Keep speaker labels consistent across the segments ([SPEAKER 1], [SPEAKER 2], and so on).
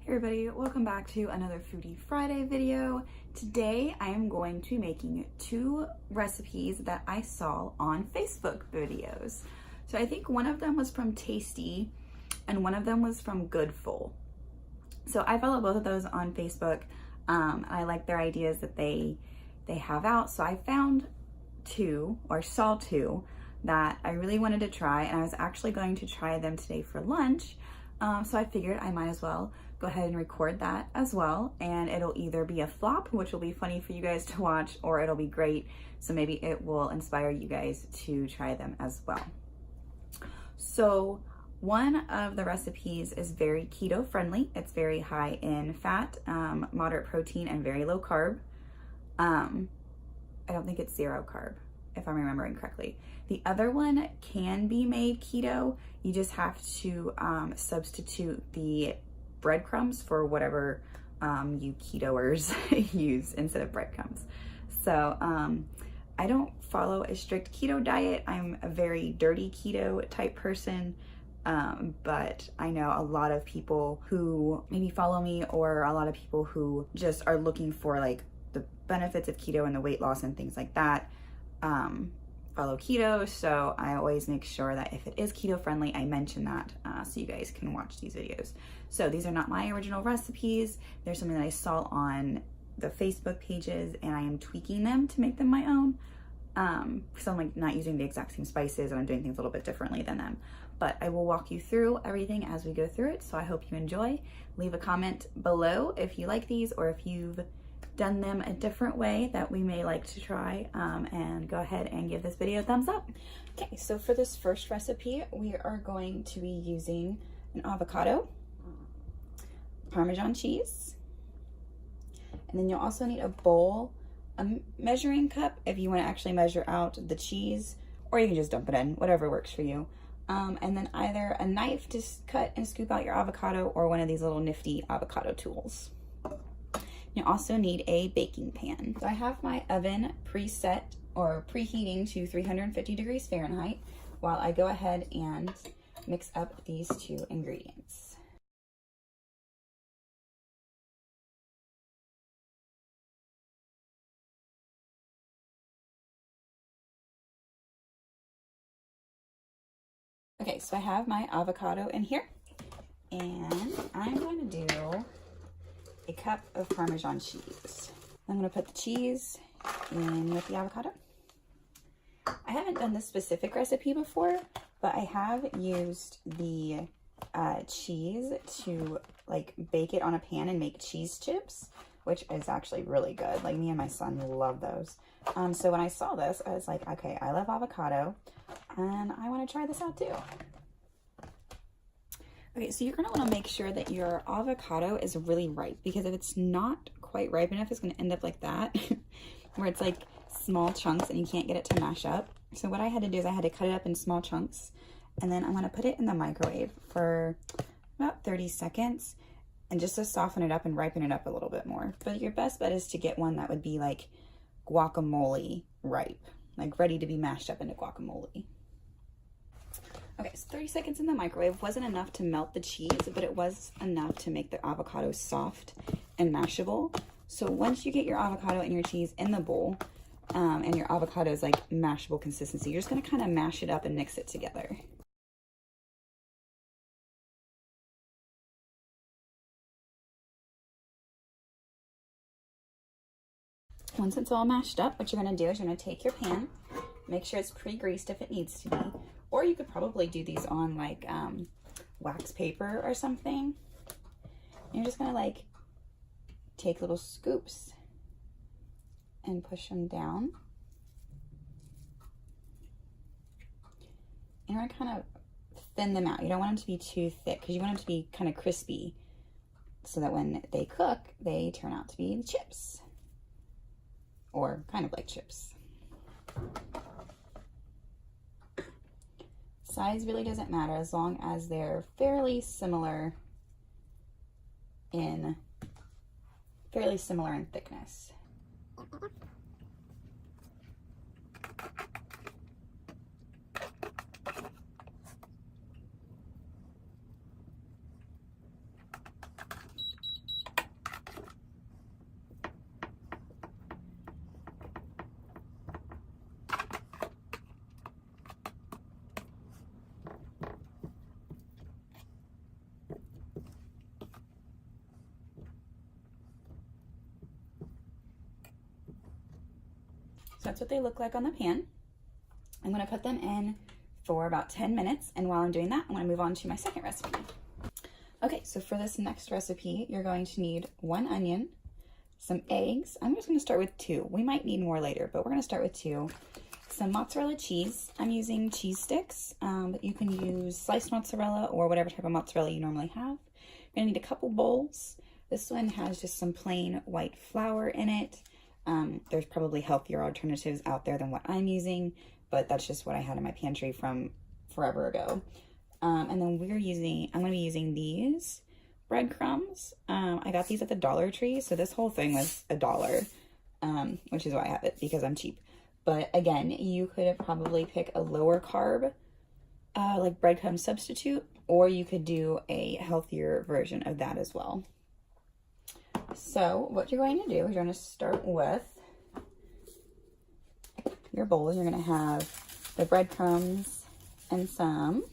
[SPEAKER 1] Hey everybody, welcome back to another Foodie Friday video. Today I am going to be making two recipes that I saw on Facebook videos. So I think one of them was from Tasty and one of them was from Goodful. So I follow both of those on Facebook. I like their ideas that they have out. So I found saw two that I really wanted to try, and I was actually going to try them today for lunch. So I figured I might as well go ahead and record that as well, and it'll either be a flop, which will be funny for you guys to watch, or it'll be great, so maybe it will inspire you guys to try them as well. So one of the recipes is very keto friendly. It's very high in fat, moderate protein, and very low carb. I don't think it's zero carb, if I'm remembering correctly. The other one can be made keto. You just have to substitute the breadcrumbs for whatever you ketoers use instead of breadcrumbs. So I don't follow a strict keto diet. I'm a very dirty keto type person, but I know a lot of people who maybe follow me, or a lot of people who just are looking for like the benefits of keto and the weight loss and things like that follow keto. So I always make sure that if it is keto friendly, I mention that so you guys can watch these videos. So these are not my original recipes. They're something that I saw on the Facebook pages, and I am tweaking them to make them my own. So I'm like not using the exact same spices, and I'm doing things a little bit differently than them. But I will walk you through everything as we go through it. So I hope you enjoy. Leave a comment below if you like these, or if you've done them a different way that we may like to try, and go ahead and give this video a thumbs up. Okay, so for this first recipe, we are going to be using an avocado, Parmesan cheese, and then you'll also need a bowl, a measuring cup if you want to actually measure out the cheese, or you can just dump it in, whatever works for you. And then either a knife to cut and scoop out your avocado, or one of these little nifty avocado tools. You also need a baking pan. So I have my oven preset or preheating to 350 degrees Fahrenheit while I go ahead and mix up these two ingredients. Okay, so I have my avocado in here, and I'm going to do a cup of Parmesan cheese. I'm going to put the cheese in with the avocado. I haven't done this specific recipe before, but I have used the cheese to like bake it on a pan and make cheese chips, which is actually really good. Like, me and my son love those. So when I saw this, I was like, okay, I love avocado and I want to try this out too. Okay, so you're gonna wanna make sure that your avocado is really ripe, because if it's not quite ripe enough, it's gonna end up like that, where it's like small chunks and you can't get it to mash up. So what I had to do is I had to cut it up in small chunks, and then I'm gonna put it in the microwave for about 30 seconds, and just to soften it up and ripen it up a little bit more. But your best bet is to get one that would be like guacamole ripe, like ready to be mashed up into guacamole. Okay, so 30 seconds in the microwave wasn't enough to melt the cheese, but it was enough to make the avocado soft and mashable. So once you get your avocado and your cheese in the bowl, and your avocado is like mashable consistency, you're just gonna kind of mash it up and mix it together. Once it's all mashed up, what you're gonna do is you're gonna take your pan, make sure it's pre-greased if it needs to be, or you could probably do these on like wax paper or something. You're just gonna like take little scoops and push them down. And you're gonna kind of thin them out. You don't want them to be too thick, because you want them to be kind of crispy, so that when they cook, they turn out to be chips, or kind of like chips. Size really doesn't matter as long as they're fairly similar in thickness. that's what they look like on the pan. I'm gonna put them in for about 10 minutes, and while I'm doing that, I'm gonna move on to my second recipe. Okay, so for this next recipe, you're going to need 1 onion, some eggs. I'm just gonna start with 2. We might need more later, but we're gonna start with 2. Some mozzarella cheese. I'm using cheese sticks, but you can use sliced mozzarella or whatever type of mozzarella you normally have. You're gonna need a couple bowls. This one has just some plain white flour in it. There's probably healthier alternatives out there than what I'm using, but that's just what I had in my pantry from forever ago. And then I'm going to be using these breadcrumbs. I got these at the Dollar Tree, so this whole thing was $1, which is why I have it, because I'm cheap. But again, you could have probably picked a lower carb, like breadcrumb substitute, or you could do a healthier version of that as well. So what you're going to do is you're going to start with your bowls. You're going to have the breadcrumbs and some.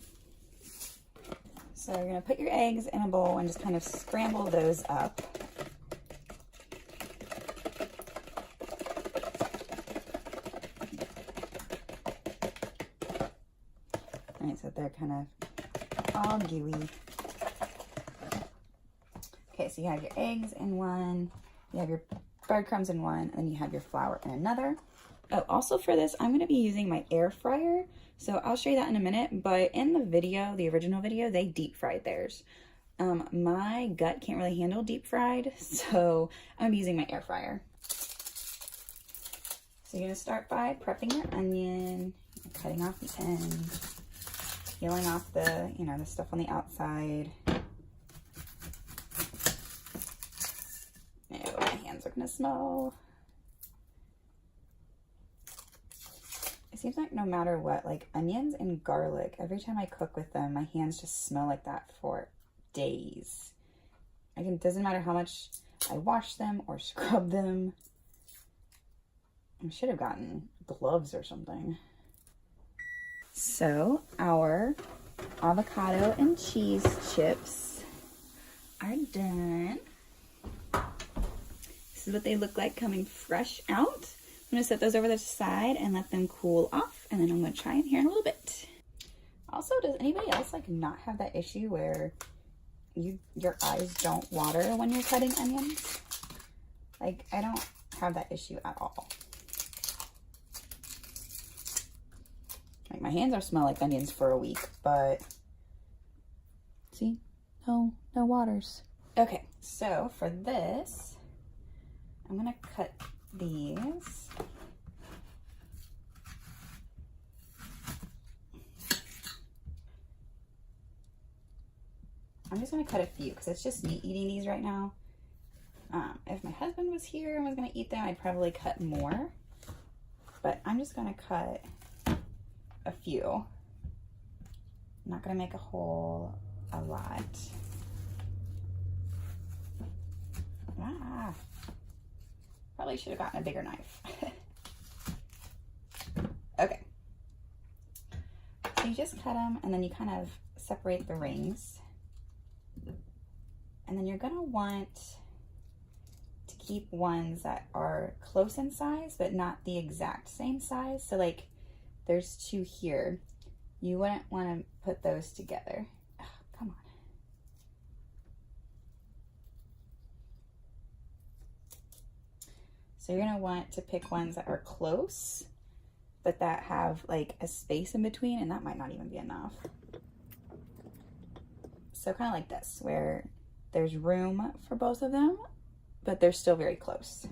[SPEAKER 1] So you're going to put your eggs in a bowl and just kind of scramble those up. All right, so they're kind of all gooey. Okay, so you have your eggs in one, you have your breadcrumbs in one, and then you have your flour in another. Oh, also for this, I'm going to be using my air fryer. So I'll show you that in a minute, but in the video, the original video, they deep fried theirs. My gut can't really handle deep fried, so I'm using my air fryer. So you're going to start by prepping your onion, cutting off the end, peeling off the, the stuff on the outside. Ew, my hands are going to smell. It seems like no matter what, like onions and garlic, every time I cook with them, my hands just smell like that for days. It doesn't matter how much I wash them or scrub them. I should have gotten gloves or something. So our avocado and cheese chips are done. This is what they look like coming fresh out. I'm going to set those over the side and let them cool off, and then I'm going to try them here in a little bit. Also, does anybody else like not have that issue where your eyes don't water when you're cutting onions? Like, I don't have that issue at all. Like, my hands are smell like onions for a week, but see, no waters. Okay, so for this, I'm going to cut these. I'm just going to cut a few because it's just me eating these right now. If my husband was here and was going to eat them, I'd probably cut more. But I'm just going to cut a few. I'm not going to make a lot. Probably should have gotten a bigger knife. Okay. So you just cut them and then you kind of separate the rings. And then you're going to want to keep ones that are close in size, but not the exact same size. So like there's 2 here. You wouldn't want to put those together. Oh, come on. So you're going to want to pick ones that are close, but that have like a space in between, and that might not even be enough. So kind of like this, where there's room for both of them, but they're still very close.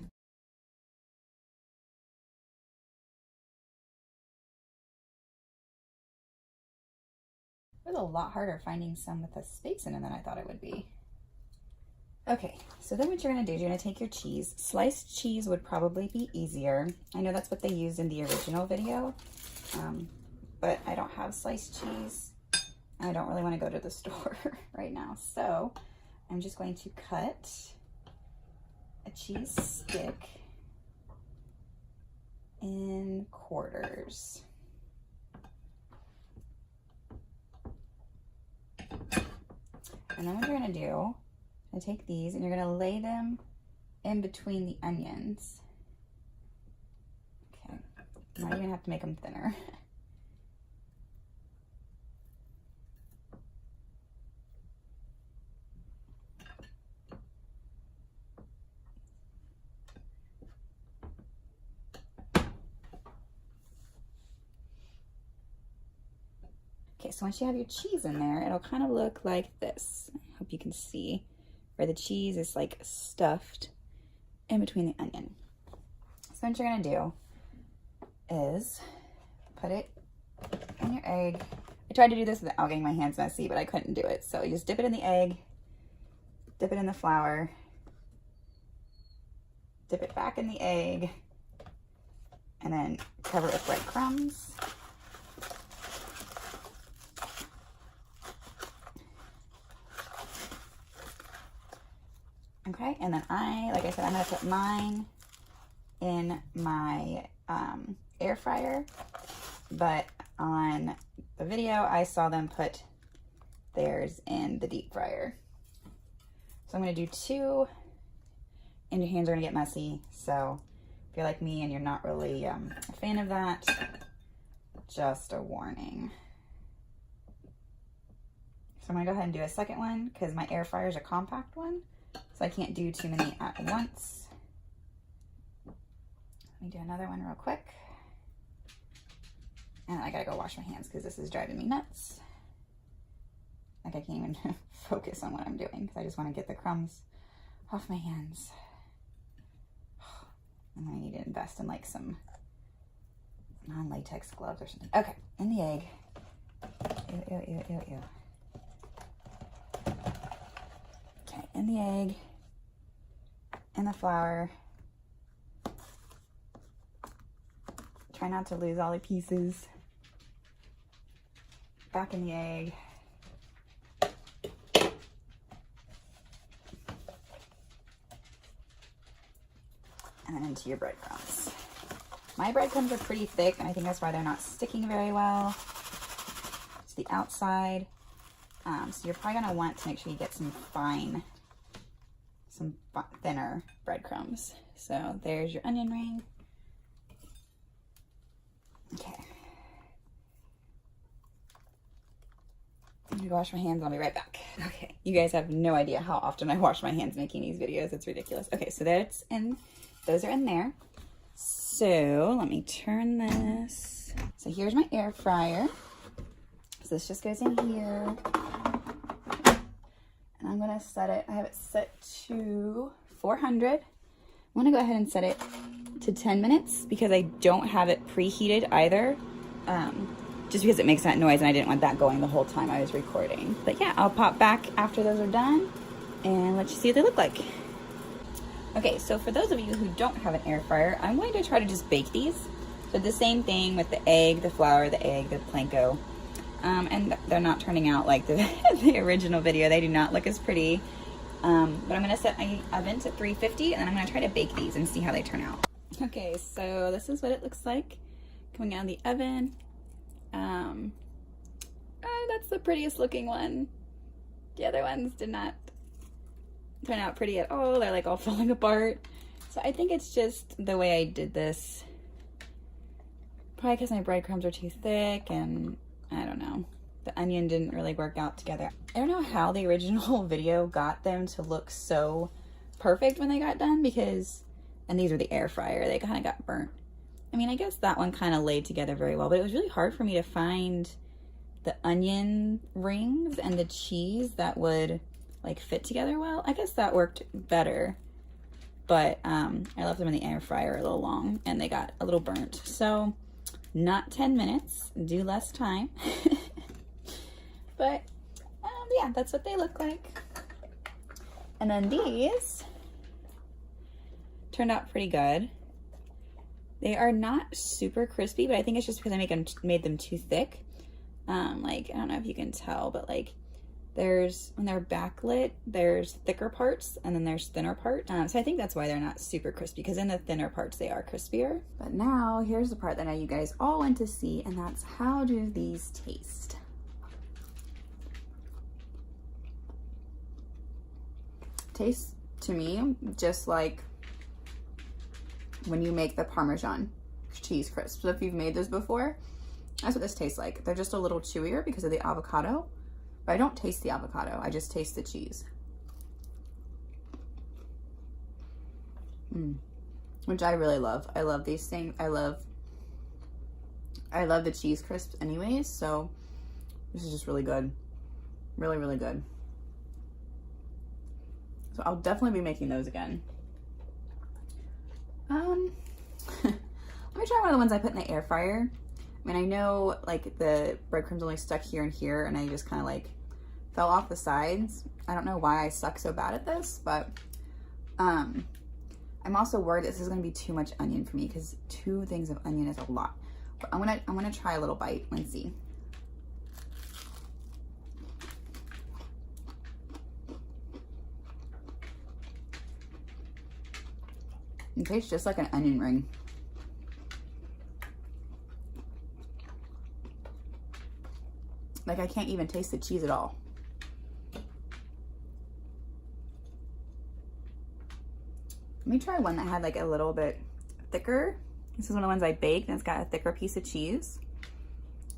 [SPEAKER 1] It was a lot harder finding some with a space in it than I thought it would be. Okay, so then what you're going to do is you're going to take your cheese. Sliced cheese would probably be easier. I know that's what they used in the original video, but I don't have sliced cheese. I don't really want to go to the store right now. So I'm just going to cut a cheese stick in quarters. And then what you're going to do, take these and you're going to lay them in between the onions. Okay. Now you're gonna have to make them thinner. Okay, so once you have your cheese in there, it'll kind of look like this. I hope you can see where the cheese is like stuffed in between the onion. So what you're gonna do is put it in your egg. I tried to do this without getting my hands messy, but I couldn't do it. So you just dip it in the egg, dip it in the flour, dip it back in the egg, and then cover it with breadcrumbs. Okay, and then like I said, I'm gonna put mine in my air fryer, but on the video, I saw them put theirs in the deep fryer. So I'm gonna do 2, and your hands are gonna get messy. So if you're like me and you're not really a fan of that, just a warning. So I'm gonna go ahead and do a second one because my air fryer is a compact one. So I can't do too many at once. Let me do another one real quick. And I gotta go wash my hands because this is driving me nuts. Like I can't even focus on what I'm doing because I just want to get the crumbs off my hands. And I need to invest in like some non-latex gloves or something. Okay, in the egg. Ew, ew, ew, ew, ew. Okay, in the egg, in the flour. Try not to lose all the pieces. Back in the egg. And then into your breadcrumbs. My breadcrumbs are pretty thick, and I think that's why they're not sticking very well to the outside. So you're probably gonna want to make sure you get some thinner breadcrumbs. So there's your onion ring. Okay. I'm gonna go wash my hands and I'll be right back. Okay, you guys have no idea how often I wash my hands making these videos. It's ridiculous. Okay, so those are in there. So let me turn this. So here's my air fryer. So this just goes in here. And I'm gonna set it, I have it set to 400. I'm gonna go ahead and set it to 10 minutes because I don't have it preheated either. Just because it makes that noise and I didn't want that going the whole time I was recording. But yeah, I'll pop back after those are done and let you see what they look like. Okay, so for those of you who don't have an air fryer, I'm going to try to just bake these. So the same thing with the egg, the flour, the egg, the panko. And they're not turning out like the original video. They do not look as pretty. But I'm gonna set my oven to 350 and then I'm gonna try to bake these and see how they turn out. Okay, so this is what it looks like coming out of the oven. That's the prettiest looking one. The other ones did not turn out pretty at all. They're like all falling apart. So I think it's just the way I did this. Probably because my breadcrumbs are too thick and I don't know. The onion didn't really work out together. I don't know how the original video got them to look so perfect when they got done because, and these were the air fryer, they kind of got burnt. I mean, I guess that one kind of laid together very well, but it was really hard for me to find the onion rings and the cheese that would like fit together well. I guess that worked better, but I left them in the air fryer a little long and they got a little burnt. So not 10 minutes, do less time. But yeah, that's what they look like. And then these turned out pretty good. They are not super crispy, but I think it's just because I made them too thick. Like, I don't know if you can tell, but like when they're backlit, there's thicker parts and then there's thinner parts. So I think that's why they're not super crispy, because in the thinner parts, they are crispier. But now here's the part that you guys all want to see, and that's how do these taste? Tastes to me just like when you make the Parmesan cheese crisps. So if you've made those before, that's what this tastes like. They're just a little chewier because of the avocado, but I don't taste the avocado. I just taste the cheese. Which I really love. I love these things. I love the cheese crisps anyways, so this is just really good. Really, really good. So I'll definitely be making those again. Let me try one of the ones I put in the air fryer. I mean, I know like the breadcrumbs only stuck here and here, and I just kind of like fell off the sides. I don't know why I suck so bad at this, but I'm also worried this is gonna be too much onion for me because 2 things of onion is a lot. But I'm gonna try a little bite and see. It tastes just like an onion ring. Like I can't even taste the cheese at all. Let me try one that had like a little bit thicker. This is one of the ones I baked and it's got a thicker piece of cheese.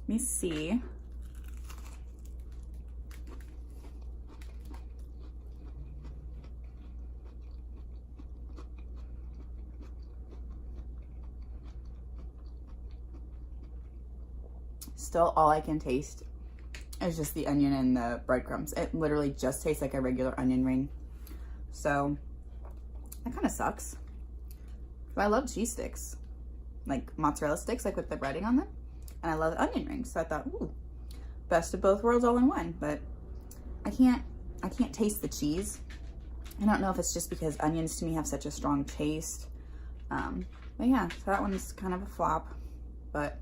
[SPEAKER 1] Let me see. Still, all I can taste is just the onion and the breadcrumbs. It literally just tastes like a regular onion ring. So that kind of sucks. But I love cheese sticks, like mozzarella sticks, like with the breading on them. And I love onion rings. So I thought, ooh, best of both worlds all in one. But I can't taste the cheese. I don't know if it's just because onions to me have such a strong taste. But yeah, so that one's kind of a flop. But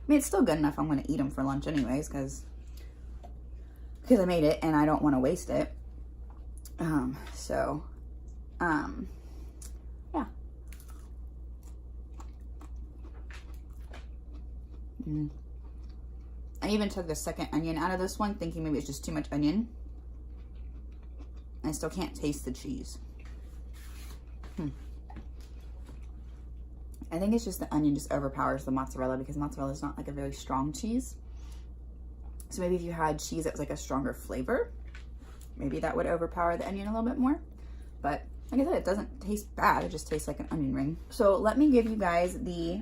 [SPEAKER 1] I mean, it's still good enough. I'm going to eat them for lunch anyways because I made it and I don't want to waste it. Yeah. I even took the second onion out of this one, thinking maybe it's just too much onion. I still can't taste the cheese. I think it's just the onion just overpowers the mozzarella because mozzarella is not like a very strong cheese. So maybe if you had cheese that was like a stronger flavor, maybe that would overpower the onion a little bit more. But like I said, it doesn't taste bad. It just tastes like an onion ring. So let me give you guys the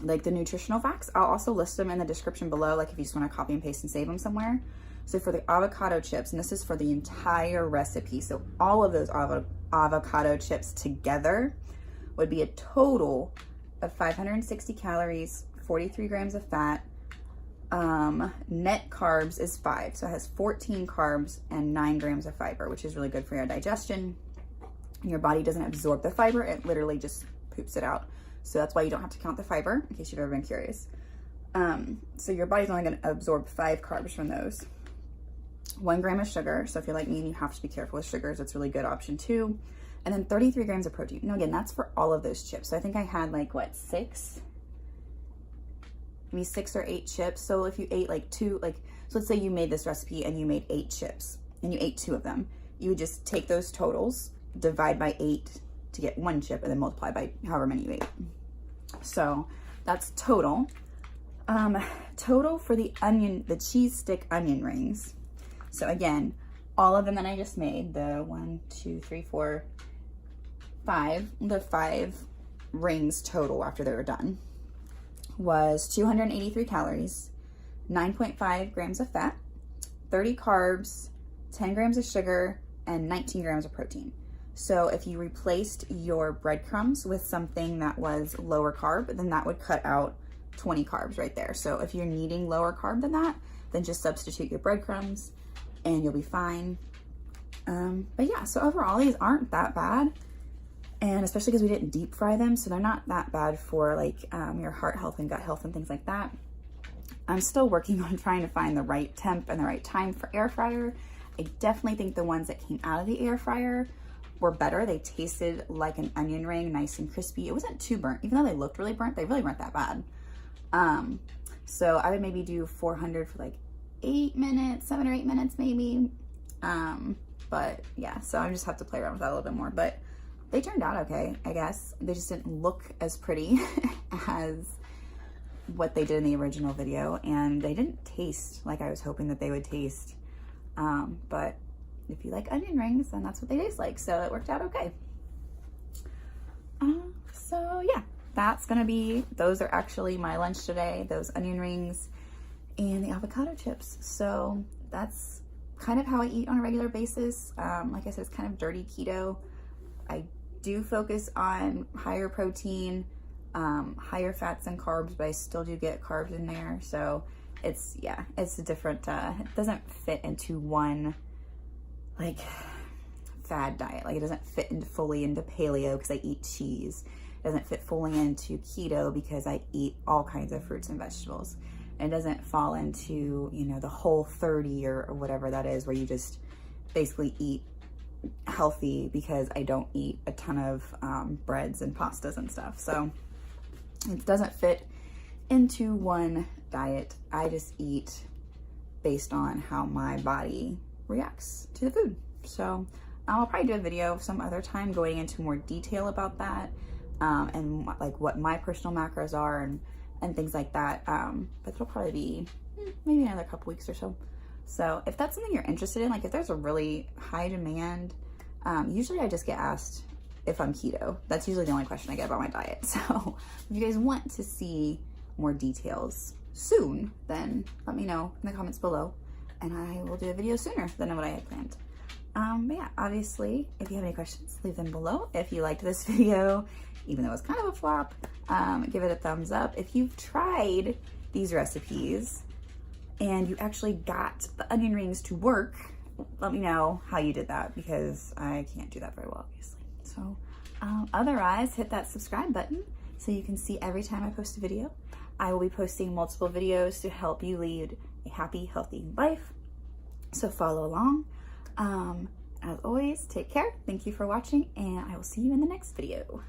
[SPEAKER 1] like the nutritional facts. I'll also list them in the description below, like if you just want to copy and paste and save them somewhere. So for the avocado chips, and this is for the entire recipe, so all of those avocado chips together would be a total of 560 calories, 43 grams of fat. Net carbs is 5, so it has 14 carbs and 9 grams of fiber, which is really good for your digestion. Your body doesn't absorb the fiber, it literally just poops it out. So that's why you don't have to count the fiber, in case you've ever been curious. So your body's only gonna absorb 5 carbs from those. 1 gram of sugar, so if you're like me and you have to be careful with sugars, it's a really good option too. And then 33 grams of protein. Now again, that's for all of those chips. So I think I had like, what, 6? Maybe 6 or 8 chips. So if you ate like 2, like, so let's say you made this recipe and you made 8 chips and you ate 2 of them. You would just take those totals, divide by 8 to get 1 chip, and then multiply by however many you ate. So that's total. Total for the cheese stick onion rings. So again, all of them that I just made, the 1, 2, 3, 4, 5, the 5 rings total after they were done was 283 calories, 9.5 grams of fat, 30 carbs, 10 grams of sugar, and 19 grams of protein. So if you replaced your breadcrumbs with something that was lower carb, then that would cut out 20 carbs right there. So if you're needing lower carb than that, then just substitute your breadcrumbs and you'll be fine. But yeah, so overall these aren't that bad. And especially because we didn't deep fry them, so they're not that bad for like your heart health and gut health and things like that. I'm still working on trying to find the right temp and the right time for air fryer. I definitely think the ones that came out of the air fryer were better. They tasted like an onion ring, nice and crispy. It wasn't too burnt. Even though they looked really burnt, they really weren't that bad. So I would maybe do 400 for like 8 minutes, 7 or 8 minutes maybe. But yeah, so I just have to play around with that a little bit more. But they turned out okay, I guess. They just didn't look as pretty as what they did in the original video, and they didn't taste like I was hoping that they would taste. But if you like onion rings, then that's what they taste like, so it worked out okay. So yeah, that's gonna be, those are actually my lunch today, those onion rings and the avocado chips. So that's kind of how I eat on a regular basis. Like I said, it's kind of dirty keto. I do focus on higher protein, higher fats and carbs, but I still do get carbs in there. So it's, yeah, it's a different, it doesn't fit into one like fad diet. Like it doesn't fit into fully into paleo because I eat cheese. It doesn't fit fully into keto because I eat all kinds of fruits and vegetables. It doesn't fall into, you know, the Whole30 or whatever that is, where you just basically eat healthy, because I don't eat a ton of breads and pastas and stuff. So it doesn't fit into one diet. I just eat based on how my body reacts to the food. So I'll probably do a video some other time going into more detail about that, and like what my personal macros are and things like that. But it'll probably be maybe another couple weeks or so. So if that's something you're interested in, like if there's a really high demand, usually I just get asked if I'm keto. That's usually the only question I get about my diet. So if you guys want to see more details soon, then let me know in the comments below, and I will do a video sooner than what I had planned. But yeah, obviously, if you have any questions, leave them below. If you liked this video, even though it's kind of a flop, give it a thumbs up. If you've tried these recipes and you actually got the onion rings to work, let me know how you did that, because I can't do that very well, obviously. So otherwise, hit that subscribe button so you can see every time I post a video. I will be posting multiple videos to help you lead a happy, healthy life. So follow along. As always, take care. Thank you for watching, and I will see you in the next video.